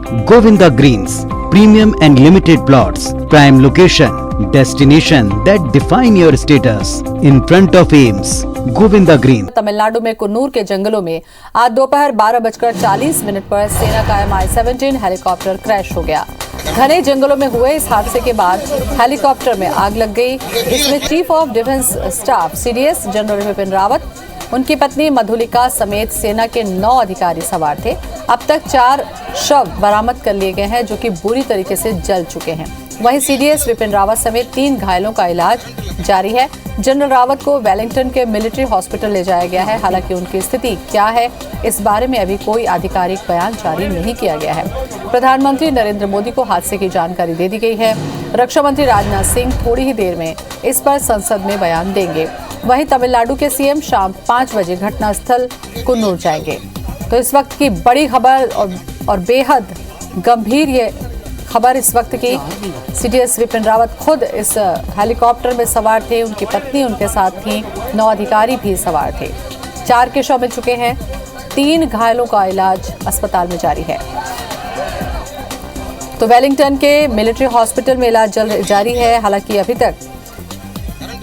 Govinda Greens, premium and limited plots, prime location, destination that define your status, in front of AIIMS, Govinda Green। Tamil Nadu में कुन्नूर के जंगलों में आज दोपहर 12:40 पर सेना का MI-17 हेलीकॉप्टर क्रैश हो गया। घने जंगलों में हुए इस हादसे के बाद हेलीकॉप्टर में आग लग गई। इसमें chief of defence staff CDS general Vipin Rawat, उनकी पत्नी मधुलिका समेत सेना के 9 अधिकारी सवार थे। अब तक 4 शव बरामद कर लिए गए हैं जो कि बुरी तरीके से जल चुके हैं। वहीं CDS विपिन रावत समेत 3 घायलों का इलाज जारी है। जनरल रावत को वेलिंगटन के मिलिट्री हॉस्पिटल ले जाया गया है। हालांकि उनकी स्थिति क्या है, इस बारे में अभी कोई आधिकारिक बयान जारी नहीं किया गया है। प्रधानमंत्री नरेंद्र मोदी को हादसे की जानकारी दे दी गई है। रक्षा मंत्री राजनाथ सिंह थोड़ी ही देर में इस पर संसद में बयान देंगे। वहीं तमिलनाडु के CM शाम 5 बजे घटनास्थल कुन्नूर जाएंगे। तो इस वक्त की बड़ी खबर और बेहद गंभीर ये खबर इस वक्त की। CDS विपिन रावत खुद इस हेलीकॉप्टर में सवार थे, उनकी पत्नी उनके साथ थी, 9 अधिकारी भी सवार थे। 4 के शव मिल चुके हैं, 3 घायलों का इलाज अस्पताल में जारी है। तो वेलिंगटन के मिलिट्री हॉस्पिटल में इलाज जारी है। हालांकि अभी तक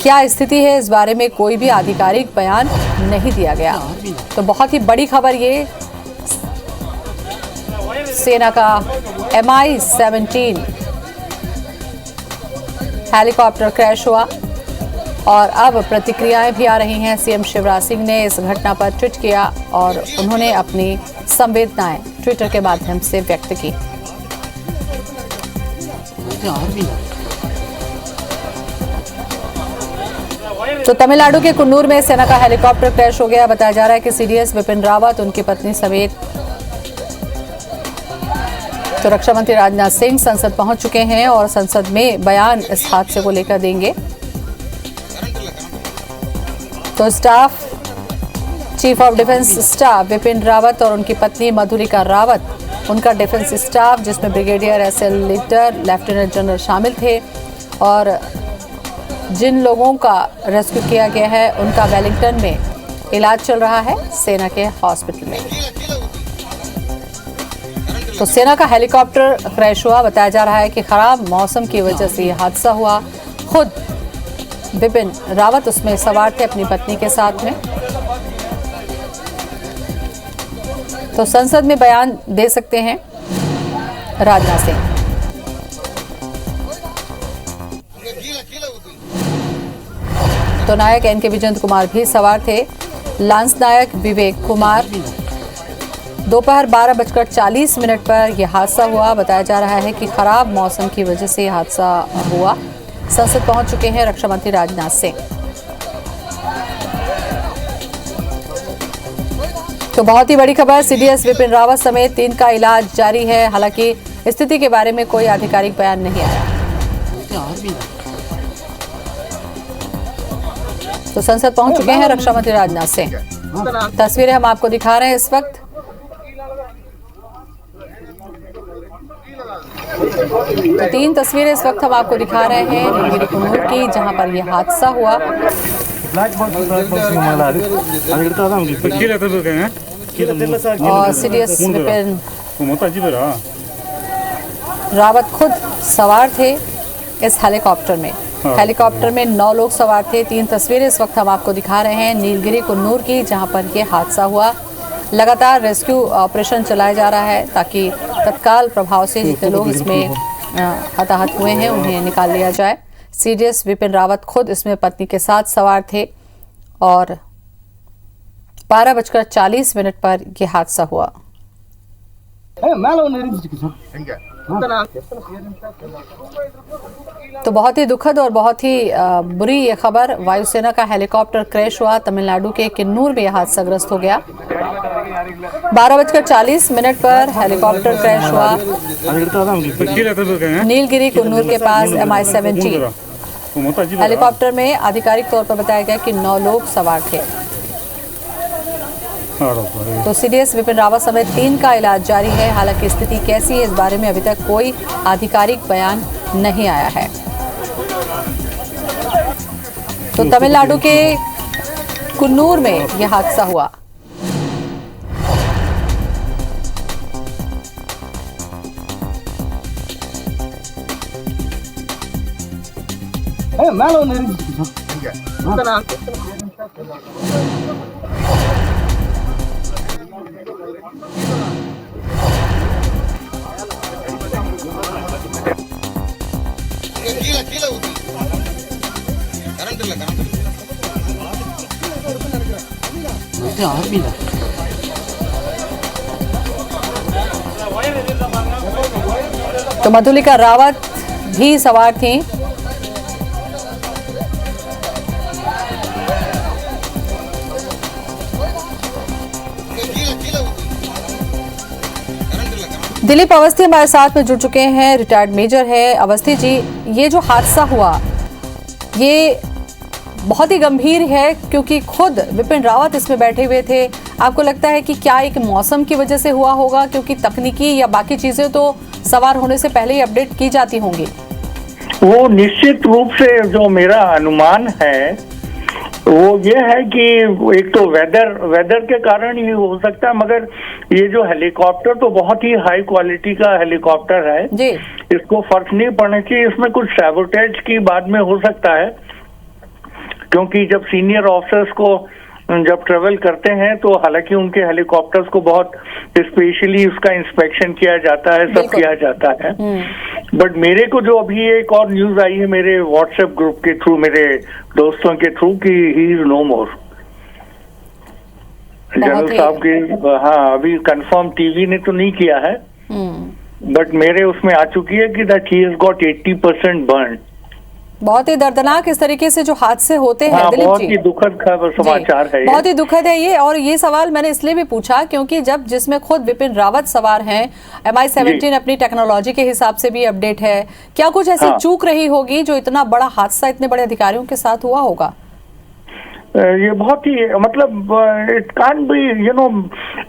क्या स्थिति है, इस बारे में कोई भी आधिकारिक बयान नहीं दिया गया। तो बहुत ही बड़ी खबर ये, सेना का MI-17 हेलीकॉप्टर क्रैश हुआ और अब प्रतिक्रियाएं भी आ रही हैं। CM शिवराज सिंह ने इस घटना पर ट्वीट किया और उन्होंने अपनी संवेदनाएं ट्विटर के माध्यम से व्यक्त की। तो तमिलनाडु के कुन्नूर में सेना का हेलीकॉप्टर क्रैश हो गया। बताया जा रहा है कि CDS विपिन रावत, उनकी पत्नी समेत तो रक्षा मंत्री राजनाथ सिंह संसद पहुंच चुके हैं और संसद में बयान इस हादसे को लेकर देंगे। तो chief of defence staff Vipin Rawat और उनकी पत्नी मधुलिका रावत, उनका डिफेंस स्टाफ जिसमें brigadier SL litre, lieutenant general शामिल थे और जिन लोगों का रेस्क्यू किया गया है उनका वेलिंगटन में इलाज चल रहा है सेना के हॉस्पिटल में। तो सेना का हेलीकॉप्टर क्रैश हुआ। बताया जा रहा है कि खराब मौसम की वजह से यह हादसा हुआ। खुद विपिन रावत उसमें सवार थे अपनी पत्नी के साथ में। तो संसद में बयान दे सकते हैं राजनाथ सिंह। तो नायक NK विजेंद्र कुमार भी सवार थे। लांस नायक विवेक कुमार। दोपहर 12:40 पर यह हादसा हुआ। बताया जा रहा है कि खराब मौसम की वजह से यह हादसा हुआ। संसद पहुंच चुके हैं रक्षा मंत्री राजनाथ सिंह। तो बहुत ही बड़ी खबर, CDS विपिन रावत समेत 3 का इलाज जारी है। हालांकि स्थिति के बारे में कोई आधिकारिक बयान नहीं आया। तो संसद पहुंच चुके हैं रक्षा मंत्री राजनाथ सिंह। तस्वीरें हम आपको दिखा रहे हैं इस वक्त। तो 3 तस्वीरें इस वक्त हम आपको दिखा रहे हैं नीलगिरी कुन्नूर की, जहां पर यह हादसा हुआ। और CDS विपिन रावत खुद सवार थे इस हेलीकॉप्टर में। हेलीकॉप्टर में 9 लोग सवार थे। 3 तस्वीरें इस वक्त हम आपको दिखा रहे हैं नीलगिरी कुन्नूर की, जहां पर यह हादसा हुआ। लगातार रेस्क्यू ऑपरेशन चलाया जा रहा है ताकि तत्काल प्रभाव से जितने लोग इसमें हताहत हुए हैं उन्हें निकाल लिया जाए। CDS विपिन रावत खुद इसमें पत्नी के साथ सवार थे और 12:40 पर यह हादसा हुआ। तो बहुत ही दुखद और बहुत ही बुरी ये खबर। वायुसेना का हेलीकॉप्टर क्रैश हुआ। तमिलनाडु के किन्नूर में यह हादसाग्रस्त हो गया। 12:40 पर हेलीकॉप्टर क्रैश हुआ नीलगिरी कुन्नूर के पास MI-17 हेलीकॉप्टर में। आधिकारिक तौर पर बताया गया कि 9 लोग सवार थे। तो CDS विपिन रावत समेत 3 का इलाज जारी है। हालांकि स्थिति कैसी है, इस बारे में अभी तक कोई आधिकारिक बयान नहीं आया है। तो तमिलनाडु के कुन्नूर में यह हादसा हुआ। तो मधुलिका रावत भी सवार थी। दिलीप अवस्थी हमारे साथ में जुड़ चुके हैं, रिटायर्ड मेजर है। अवस्थी जी, ये जो हादसा हुआ ये बहुत ही गंभीर है क्योंकि खुद विपिन रावत इसमें बैठे हुए थे। आपको लगता है कि क्या एक मौसम की वजह से हुआ होगा, क्योंकि तकनीकी या बाकी चीजें तो सवार होने से पहले ही अपडेट की जाती होंगी? वो निश्चित रूप से जो मेरा अनुमान है वो ये है कि एक तो वेदर के कारण ही हो सकता है, मगर ये जो हेलीकॉप्टर तो बहुत ही हाई क्वालिटी का हेलीकॉप्टर है जी। इसको फर्क नहीं पड़ना चाहिए। इसमें कुछ सैबोटेज की बाद में हो सकता है, क्योंकि जब सीनियर ऑफिसर्स को जब ट्रेवल करते हैं तो हालांकि उनके हेलीकॉप्टर्स को बहुत स्पेशली उसका इंस्पेक्शन किया जाता है, सब किया जाता है। बट मेरे को जो अभी एक और न्यूज आई है मेरे व्हाट्सएप ग्रुप के थ्रू, मेरे दोस्तों के थ्रू, कि he is no more. General साहब की, हाँ, अभी कंफर्म टीवी ने तो नहीं किया है, बट मेरे उसमें आ चुकी है कि that he has got 80% burn. बहुत ही दर्दनाक इस तरीके से जो हादसे होते हैं। हाँ, दिलीप बहुत जी, ही दुखद खबर समाचार है ये। बहुत ही दुखद है ये। और ये सवाल मैंने इसलिए भी पूछा क्योंकि जब जिसमें खुद विपिन रावत सवार हैं, MI-17 अपनी टेक्नोलॉजी के हिसाब से भी अपडेट है, क्या कुछ ऐसी चूक रही होगी जो इतना बड़ा हादसा इतने बड़े अधिकारियों के साथ हुआ होगा? ये बहुत ही मतलब इट कान बी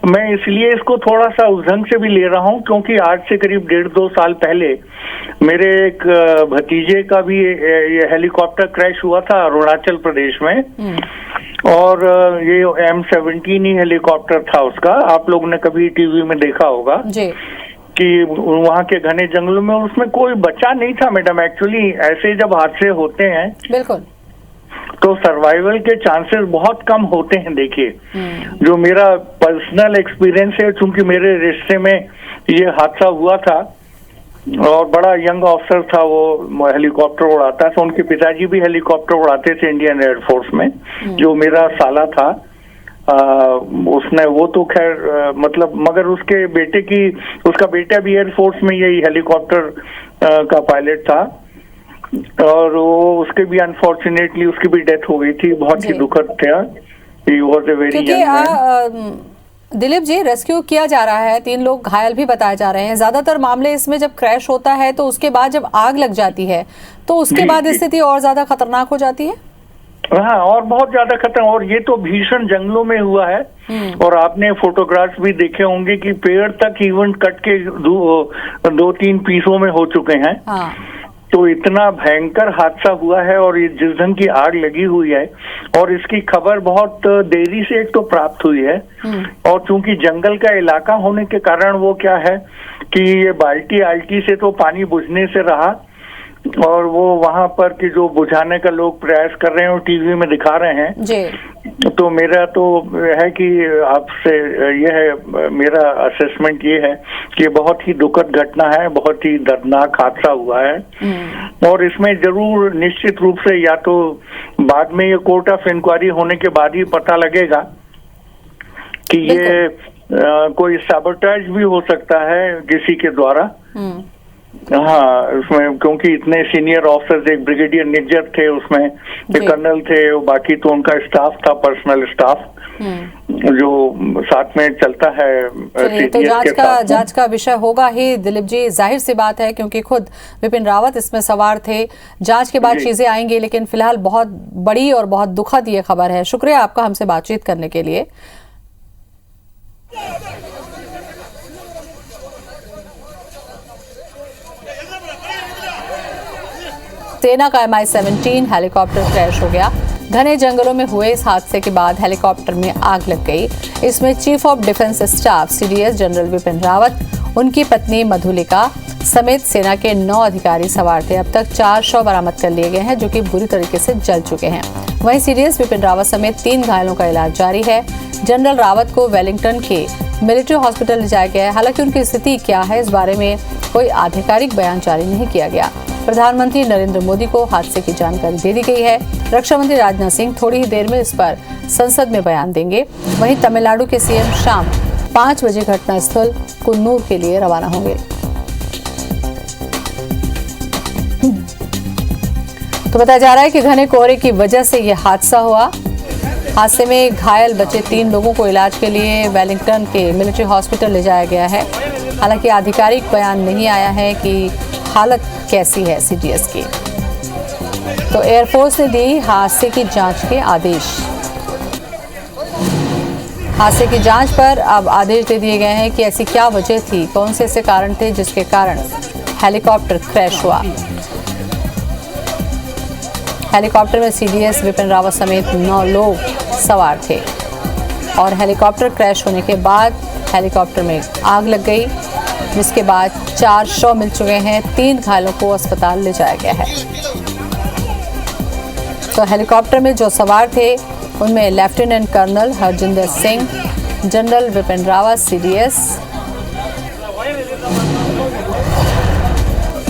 मैं इसलिए इसको थोड़ा सा उलझन से भी ले रहा हूँ क्योंकि आज से करीब 1.5-2 साल पहले मेरे एक भतीजे का भी ये हेलीकॉप्टर क्रैश हुआ था अरुणाचल प्रदेश में, और ये M-17 ही हेलीकॉप्टर था उसका। आप लोगों ने कभी टीवी में देखा होगा जी कि वहाँ के घने जंगलों में उसमें कोई बच्चा नहीं था मैडम। एक्चुअली ऐसे जब हादसे होते हैं बिल्कुल तो सर्वाइवल के चांसेस बहुत कम होते हैं। देखिए, जो मेरा पर्सनल एक्सपीरियंस है, चूंकि मेरे रिश्ते में ये हादसा हुआ था और बड़ा यंग ऑफिसर था, वो हेलीकॉप्टर उड़ाता था, उनके पिताजी भी हेलीकॉप्टर उड़ाते थे इंडियन एयरफोर्स में। जो मेरा साला था उसने वो तो खैर मतलब, मगर उसके बेटे की, उसका बेटा भी एयरफोर्स में यही हेलीकॉप्टर का पायलट था, और वो उसके भी अनफॉर्चुनेटली उसकी भी डेथ हो गई थी। बहुत ही दुखद था। He was a very young. Dilip ji, rescue किया जा रहा है, 3 लोग घायल भी बताए जा रहे हैं। ज्यादातर मामले इसमें जब क्रैश होता है तो उसके बाद जब आग लग जाती है तो उसके बाद स्थिति और ज्यादा खतरनाक हो जाती है। हाँ, और बहुत ज्यादा खतरा। और ये तो भीषण जंगलों में हुआ है, और आपने फोटोग्राफ्स भी देखे होंगे कि पेड़ तक इवन कट के 2-3 पीसों में हो चुके हैं। हाँ। तो इतना भयंकर हादसा हुआ है, और ये जिस ढंग की आग लगी हुई है, और इसकी खबर बहुत देरी से एक तो प्राप्त हुई है, और चूंकि जंगल का इलाका होने के कारण वो क्या है कि ये बाल्टी आल्टी से तो पानी बुझने से रहा, और वो वहां पर कि जो बुझाने का लोग प्रयास कर रहे हैं और टीवी में दिखा रहे हैं जी। तो मेरा तो है कि आपसे ये है, मेरा असेसमेंट ये है कि बहुत ही दुखद घटना है, बहुत ही दर्दनाक हादसा हुआ है, और इसमें जरूर निश्चित रूप से या तो बाद में ये कोर्ट ऑफ इंक्वायरी होने के बाद ही पता लगेगा कि ये कोई सैबोटेज भी हो सकता है किसी के द्वारा। हाँ, उसमें क्योंकि इतने सीनियर ऑफिसर्स, एक ब्रिगेडियर निज्जर थे उसमें, एक कर्नल थे, बाकी तो उनका स्टाफ था, पर्सनल स्टाफ जो साथ में चलता है। तो जांच का विषय होगा ही दिलीप जी, जाहिर सी बात है, क्योंकि खुद विपिन रावत इसमें सवार थे। जांच के बाद चीजें आएंगी, लेकिन फिलहाल बहुत बड़ी और बहुत दुखद ये खबर है। शुक्रिया आपका हमसे बातचीत करने के लिए। सेना का MI-17 हेलीकॉप्टर क्रैश हो गया। घने जंगलों में हुए इस हादसे के बाद हेलीकॉप्टर में आग लग गई। इसमें chief of defence staff CDS general Vipin Rawat, उनकी पत्नी मधुलिका, समेत सेना के 9 अधिकारी सवार थे। अब तक 4 शव बरामद कर लिए गए हैं जो कि बुरी तरीके से जल चुके हैं। वहीं सीडीएस विपिन रावत समेत 3 घायलों का इलाज जारी है। जनरल रावत को वेलिंगटन के मिलिट्री हॉस्पिटल ले जाया गया है। हालांकि उनकी स्थिति क्या है, इस बारे में कोई आधिकारिक बयान जारी नहीं किया गया। प्रधानमंत्री नरेंद्र मोदी को हादसे की जानकारी दे दी गई है। रक्षा मंत्री राजनाथ सिंह थोड़ी ही देर में इस पर संसद में बयान देंगे। वहीं तमिलनाडु के सीएम शाम 5 बजे घटनास्थल कुन्नूर के लिए रवाना होंगे। तो बताया जा रहा है कि घने कोहरे की वजह से यह हादसा हुआ। हादसे में घायल बचे 3 लोगों को इलाज के लिए वेलिंगटन के मिलिट्री हॉस्पिटल ले जाया गया है। हालांकि आधिकारिक बयान नहीं आया है कि हालत कैसी है सीडीएस की। तो एयरफोर्स ने दी हादसे की जांच के आदेश। हादसे की जांच पर अब आदेश दे दिए गए हैं कि ऐसी क्या वजह थी, कौन से ऐसे कारण थे जिसके कारण हेलीकॉप्टर क्रैश हुआ। हेलीकॉप्टर में सीडीएस विपिन रावत समेत 9 लोग सवार थे और हेलीकॉप्टर क्रैश होने के बाद हेलीकॉप्टर में आग लग गई, जिसके बाद 4 शव मिल चुके हैं। 3 घायलों को अस्पताल ले जाया गया है। तो हेलीकॉप्टर में जो सवार थे उनमें lieutenant colonel Harjinder Singh, general Vipin Rawat CDS,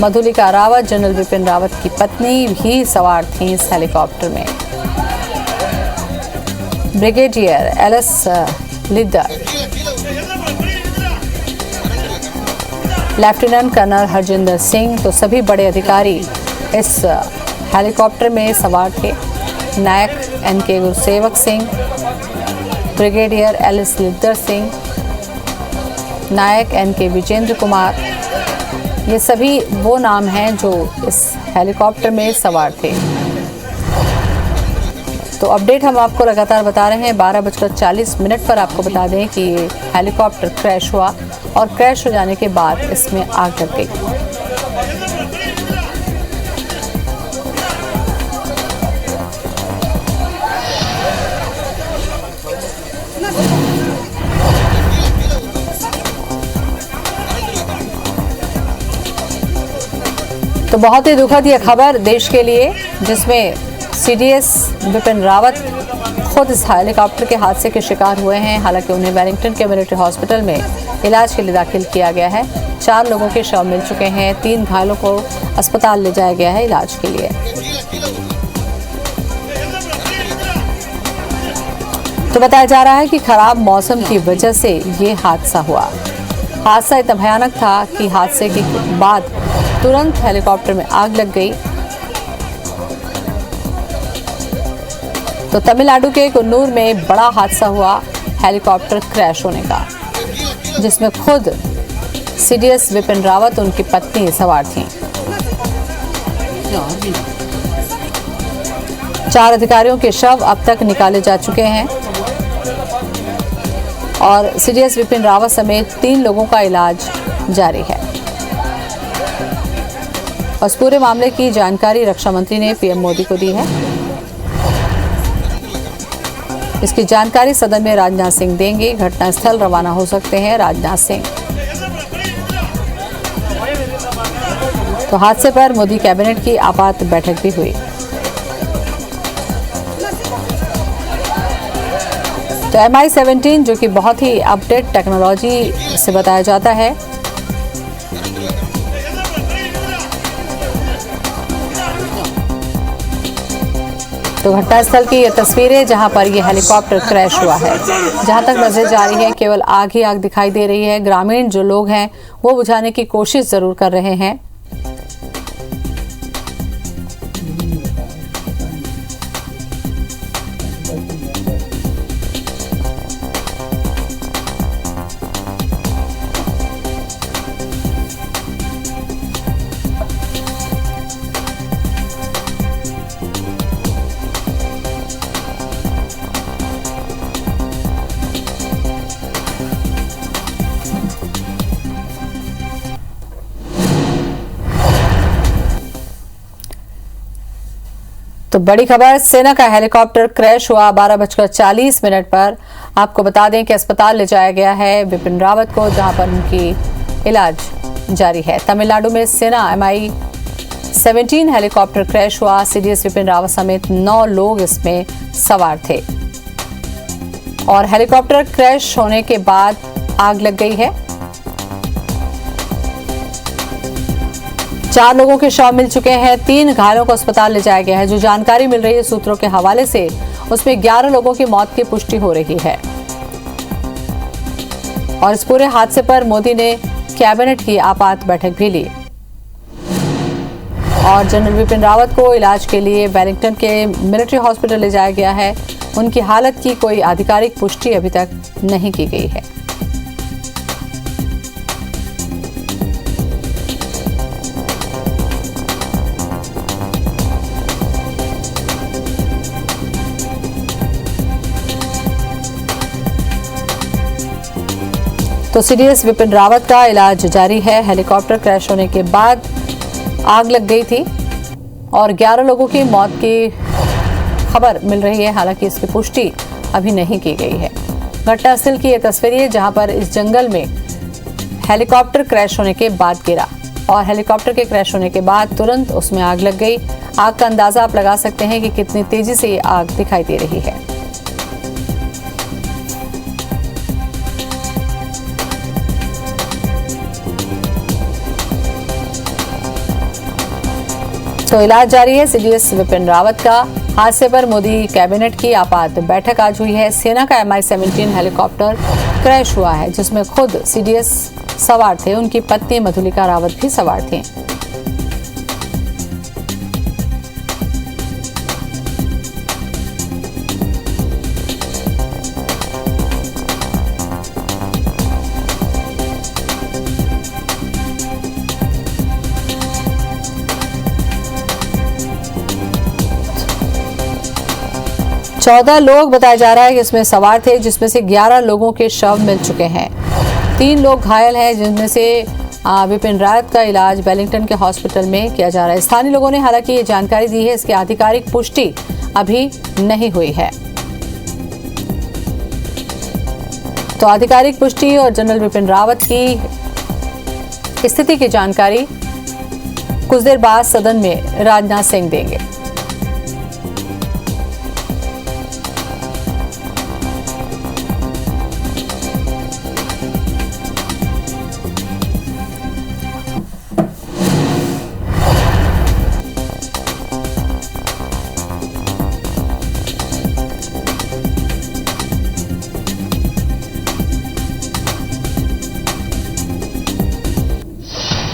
Madhulika Rawat general Vipin Rawat की पत्नी भी सवार थीं इस हेलीकॉप्टर में। Brigadier LS Lidder, lieutenant colonel Harjinder Singh, तो सभी बड़े अधिकारी इस हेलीकॉप्टर में सवार थे। Naik NK Gursewak Singh, brigadier LS Lidder Singh, Naik NK Vijendra Kumar, ये सभी वो नाम हैं जो इस हेलीकॉप्टर में सवार थे। तो अपडेट हम आपको लगातार बता रहे हैं। 12:40 पर आपको बता दें कि ये हेलीकॉप्टर क्रैश हुआ और क्रैश हो जाने के बाद इसमें आग लग गई। तो बहुत ही दुखद ये खबर देश के लिए, जिसमें सीडीएस विपिन रावत खुद इस हेलीकॉप्टर के हादसे के शिकार हुए हैं। हालांकि उन्हें वेलिंगटन के मिलिट्री हॉस्पिटल में इलाज के लिए दाखिल किया गया है। 4 लोगों के शव मिल चुके हैं। 3 घायलों को अस्पताल ले जाया गया है इलाज के लिए। तो बताया जा रहा है कि खराब मौसम की वजह से ये हादसा हुआ। हादसा इतना भयानक था कि हादसे के बाद तुरंत हेलीकॉप्टर में आग लग गई। तो तमिलनाडु के कुन्नूर में बड़ा हादसा हुआ हेलीकॉप्टर क्रैश होने का, जिसमें खुद सीडीएस विपिन रावत, उनकी पत्नी सवार थीं। 4 अधिकारियों के शव अब तक निकाले जा चुके हैं और सीडीएस विपिन रावत समेत 3 लोगों का इलाज जारी है। और इस पूरे मामले की जानकारी रक्षा मंत्री ने पीएम मोदी को दी है। इसकी जानकारी सदन में राजनाथ सिंह देंगे। घटनास्थल रवाना हो सकते हैं राजनाथ सिंह। तो हादसे पर मोदी कैबिनेट की आपात बैठक भी हुई। तो MI-17 जो कि बहुत ही अपडेट टेक्नोलॉजी से बताया जाता है, तो घटनास्थल की ये तस्वीरें जहां पर ये हेलीकॉप्टर क्रैश हुआ है। जहां तक नजर जा रही है केवल आग ही आग दिखाई दे रही है। ग्रामीण जो लोग हैं वो बुझाने की कोशिश जरूर कर रहे हैं। तो बड़ी खबर, सेना का हेलीकॉप्टर क्रैश हुआ 12:40 पर। आपको बता दें कि अस्पताल ले जाया गया है विपिन रावत को, जहां पर उनकी इलाज जारी है। तमिलनाडु में सेना Mi-17 हेलीकॉप्टर क्रैश हुआ। सीडीएस विपिन रावत समेत 9 लोग इसमें सवार थे और हेलीकॉप्टर क्रैश होने के बाद आग लग गई है। 4 लोगों के शव मिल चुके हैं, 3 घायलों को अस्पताल ले जाया गया है। जो जानकारी मिल रही है सूत्रों के हवाले से, उसमें 11 लोगों की मौत की पुष्टि हो रही है। और इस पूरे हादसे पर मोदी ने कैबिनेट की आपात बैठक भी ली और जनरल विपिन रावत को इलाज के लिए वेलिंगटन के मिलिट्री हॉस्पिटल ले जाया गया है। उनकी हालत की कोई आधिकारिक पुष्टि अभी तक नहीं की गई है। तो सीडीएस विपिन रावत का इलाज जारी है। हेलीकॉप्टर क्रैश होने के बाद आग लग गई थी और 11 लोगों की मौत की खबर मिल रही है, हालांकि इसकी पुष्टि अभी नहीं की गई है। घटनास्थल की यह तस्वीर है जहां पर इस जंगल में हेलीकॉप्टर क्रैश होने के बाद गिरा और हेलीकॉप्टर के क्रैश होने के बाद तुरंत उसमें आग लग गई। आग का अंदाजा आप लगा सकते हैं कि कितनी तेजी से ये आग दिखाई दे रही है। तो इलाज जारी है सीडीएस विपिन रावत का। हादसे पर मोदी कैबिनेट की आपात बैठक आज हुई है। सेना का Mi-17 हेलीकॉप्टर क्रैश हुआ है जिसमें खुद सीडीएस सवार थे, उनकी पत्नी मधुलिका रावत भी सवार थीं। चौदह लोग बताया जा रहा है कि इसमें सवार थे, जिसमें से 11 लोगों के शव मिल चुके हैं। 3 लोग घायल हैं, जिनमें से विपिन रावत का इलाज वेलिंगटन के हॉस्पिटल में किया जा रहा है। स्थानीय लोगों ने हालांकि ये जानकारी दी है, इसकी आधिकारिक पुष्टि अभी नहीं हुई है। तो आधिकारिक पुष्टि और जनरल विपिन रावत की स्थिति की जानकारी कुछ देर बाद सदन में राजनाथ सिंह देंगे।